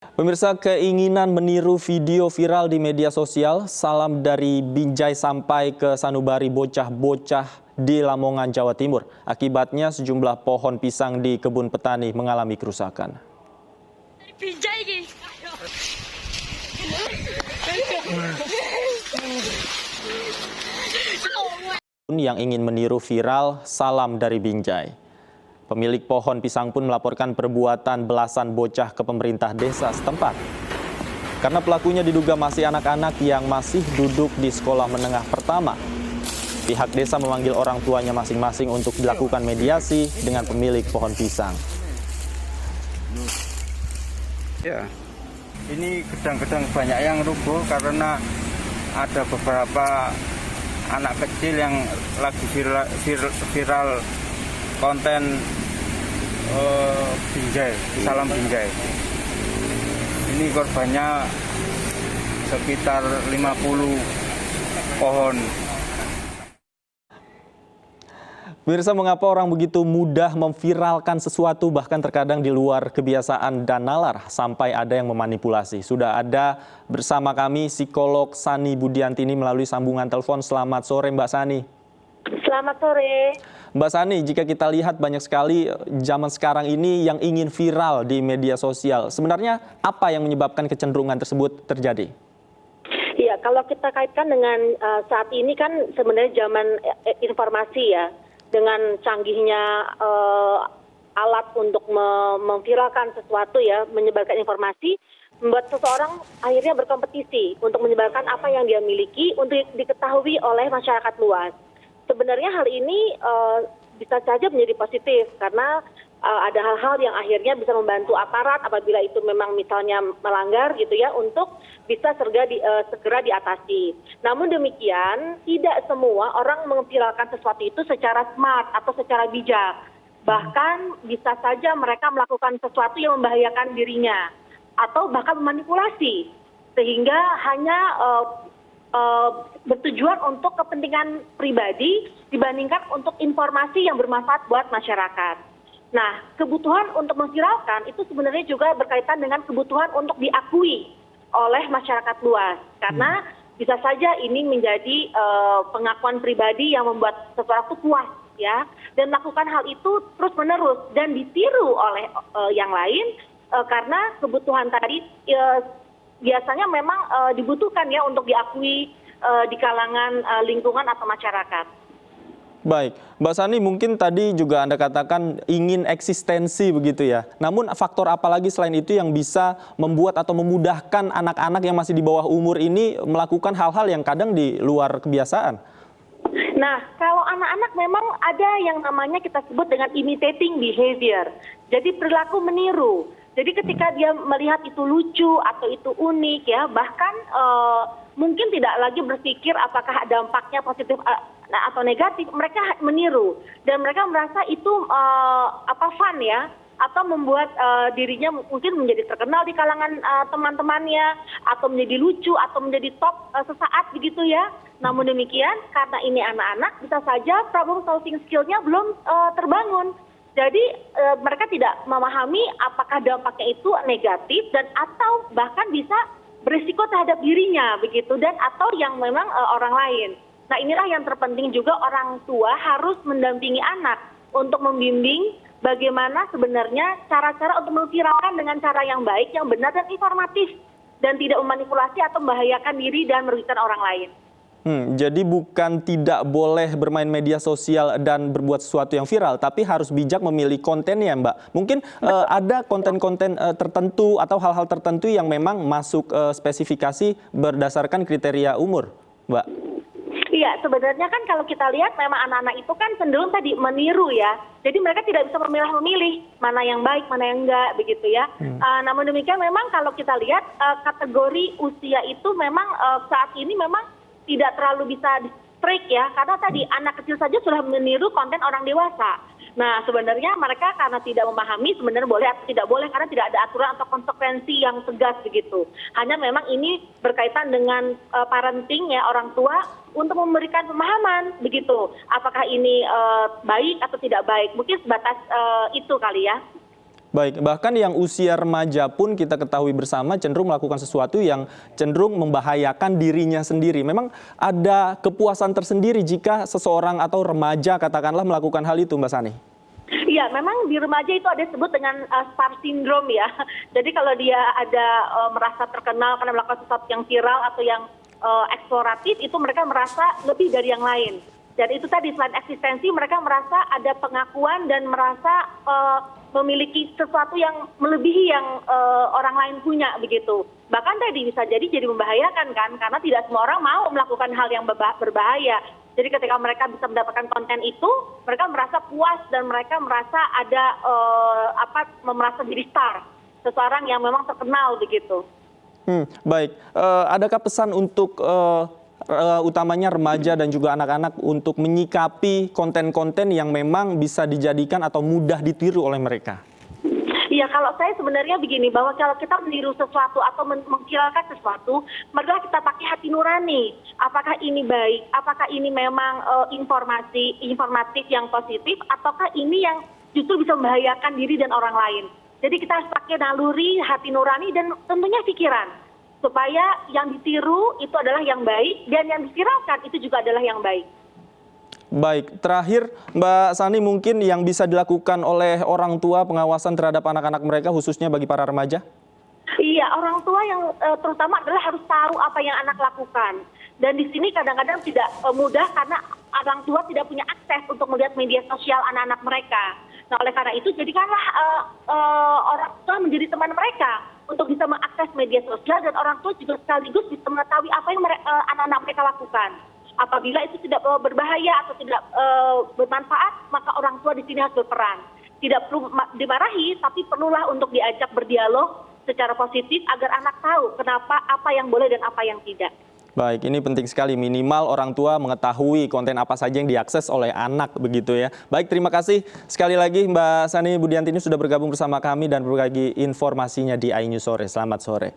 Pemirsa, keinginan meniru video viral di media sosial, salam dari Binjai sampai ke sanubari bocah-bocah di Lamongan, Jawa Timur. Akibatnya sejumlah pohon pisang di kebun petani mengalami kerusakan. Yang ingin meniru viral, salam dari Binjai. Pemilik pohon pisang pun melaporkan perbuatan belasan bocah ke pemerintah desa setempat. Karena pelakunya diduga masih anak-anak yang masih duduk di sekolah menengah pertama. Pihak desa memanggil orang tuanya masing-masing untuk dilakukan mediasi dengan pemilik pohon pisang. Ya, ini gedang-gedang banyak yang rubuh karena ada beberapa anak kecil yang lagi viral konten Binjai, salam Binjai. Ini korbannya sekitar 50 pohon. Pemirsa, mengapa orang begitu mudah memviralkan sesuatu bahkan terkadang di luar kebiasaan dan nalar sampai ada yang memanipulasi? Sudah ada bersama kami psikolog Sani Budiantini melalui sambungan telepon. Selamat sore Mbak Sani. Selamat sore. Mbak Sani, jika kita lihat banyak sekali zaman sekarang ini yang ingin viral di media sosial, sebenarnya apa yang menyebabkan kecenderungan tersebut terjadi? Iya, kalau kita kaitkan dengan saat ini kan sebenarnya zaman informasi ya, dengan canggihnya alat untuk memviralkan sesuatu ya, menyebarkan informasi, membuat seseorang akhirnya berkompetisi untuk menyebarkan apa yang dia miliki untuk diketahui oleh masyarakat luas. Sebenarnya hal ini bisa saja menjadi positif karena ada hal-hal yang akhirnya bisa membantu aparat apabila itu memang misalnya melanggar gitu ya untuk bisa segera diatasi. Namun demikian tidak semua orang memviralkan sesuatu itu secara smart atau secara bijak. Bahkan bisa saja mereka melakukan sesuatu yang membahayakan dirinya atau bahkan memanipulasi sehingga hanya bertujuan untuk kepentingan pribadi dibandingkan untuk informasi yang bermanfaat buat masyarakat. Nah, kebutuhan untuk memviralkan itu sebenarnya juga berkaitan dengan kebutuhan untuk diakui oleh masyarakat luas. Karena bisa saja ini menjadi pengakuan pribadi yang membuat seseorang itu puas ya, dan melakukan hal itu terus-menerus dan ditiru oleh yang lain karena kebutuhan tadi biasanya memang dibutuhkan ya untuk diakui di kalangan lingkungan atau masyarakat. Baik, Mbak Sani, mungkin tadi juga Anda katakan ingin eksistensi begitu ya. Namun faktor apa lagi selain itu yang bisa membuat atau memudahkan anak-anak yang masih di bawah umur ini melakukan hal-hal yang kadang di luar kebiasaan? Nah, kalau anak-anak memang ada yang namanya kita sebut dengan imitating behavior. Jadi perilaku meniru. Jadi ketika dia melihat itu lucu atau itu unik ya, bahkan mungkin tidak lagi berpikir apakah dampaknya positif atau negatif, mereka meniru dan mereka merasa itu fun ya, atau membuat dirinya mungkin menjadi terkenal di kalangan teman-temannya atau menjadi lucu atau menjadi top sesaat begitu ya. Namun demikian karena ini anak-anak bisa saja problem solving skill-nya belum terbangun. Jadi mereka tidak memahami apakah dampaknya itu negatif dan atau bahkan bisa berisiko terhadap dirinya begitu dan atau yang memang orang lain. Nah, inilah yang terpenting juga orang tua harus mendampingi anak untuk membimbing bagaimana sebenarnya cara-cara untuk memviralkan dengan cara yang baik, yang benar dan informatif dan tidak memanipulasi atau membahayakan diri dan merugikan orang lain. Jadi bukan tidak boleh bermain media sosial dan berbuat sesuatu yang viral, tapi harus bijak memilih kontennya, Mbak. Mungkin ada konten-konten tertentu atau hal-hal tertentu yang memang masuk spesifikasi berdasarkan kriteria umur, Mbak. Iya, sebenarnya kan kalau kita lihat memang anak-anak itu kan cenderung tadi meniru ya. Jadi mereka tidak bisa memilih mana yang baik, mana yang enggak begitu ya. Namun demikian memang kalau kita lihat kategori usia itu memang saat ini memang tidak terlalu bisa strict ya, karena tadi anak kecil saja sudah meniru konten orang dewasa. Nah, sebenarnya mereka karena tidak memahami sebenarnya boleh atau tidak boleh karena tidak ada aturan atau konsekuensi yang tegas begitu. Hanya memang ini berkaitan dengan parenting ya, orang tua untuk memberikan pemahaman begitu. Apakah ini baik atau tidak baik? Mungkin sebatas itu kali ya. Baik, bahkan yang usia remaja pun kita ketahui bersama cenderung melakukan sesuatu yang cenderung membahayakan dirinya sendiri. Memang ada kepuasan tersendiri jika seseorang atau remaja katakanlah melakukan hal itu, Mbak Sani. Iya, memang di remaja itu ada disebut dengan star syndrome ya. Jadi kalau dia ada merasa terkenal karena melakukan sesuatu yang viral atau yang eksploratif, itu mereka merasa lebih dari yang lain. Dan itu tadi selain eksistensi, mereka merasa ada pengakuan dan merasa memiliki sesuatu yang melebihi yang orang lain punya begitu. Bahkan tadi bisa jadi membahayakan kan, karena tidak semua orang mau melakukan hal yang berbahaya. Jadi ketika mereka bisa mendapatkan konten itu, mereka merasa puas dan mereka merasa ada merasa diri star, seseorang yang memang terkenal begitu. Baik, adakah pesan untuk utamanya remaja dan juga anak-anak untuk menyikapi konten-konten yang memang bisa dijadikan atau mudah ditiru oleh mereka? Iya, kalau saya sebenarnya begini, bahwa kalau kita meniru sesuatu atau mengviralkan sesuatu, marilah kita pakai hati nurani. Apakah ini baik? Apakah ini memang informatif yang positif? Ataukah ini yang justru bisa membahayakan diri dan orang lain? Jadi kita harus pakai naluri, hati nurani, dan tentunya pikiran. Supaya yang ditiru itu adalah yang baik, dan yang diviralkan itu juga adalah yang baik. Baik, terakhir Mbak Sani, mungkin yang bisa dilakukan oleh orang tua pengawasan terhadap anak-anak mereka khususnya bagi para remaja? Iya, orang tua yang terutama adalah harus tahu apa yang anak lakukan. Dan di sini kadang-kadang tidak mudah karena orang tua tidak punya akses untuk melihat media sosial anak-anak mereka. Nah, oleh karena itu jadikanlah orang tua menjadi teman mereka untuk bisa mengakses media sosial, dan orang tua juga sekaligus bisa mengetahui apa yang anak-anak mereka lakukan. Apabila itu tidak berbahaya atau tidak bermanfaat, maka orang tua di sini harus berperan. Tidak perlu dimarahi, tapi perlulah untuk diajak berdialog secara positif agar anak tahu kenapa, apa yang boleh dan apa yang tidak. Baik, ini penting sekali, minimal orang tua mengetahui konten apa saja yang diakses oleh anak begitu ya. Baik, terima kasih sekali lagi Mbak Sani Budiantini sudah bergabung bersama kami dan berbagi informasinya di iNews Sore. Selamat sore.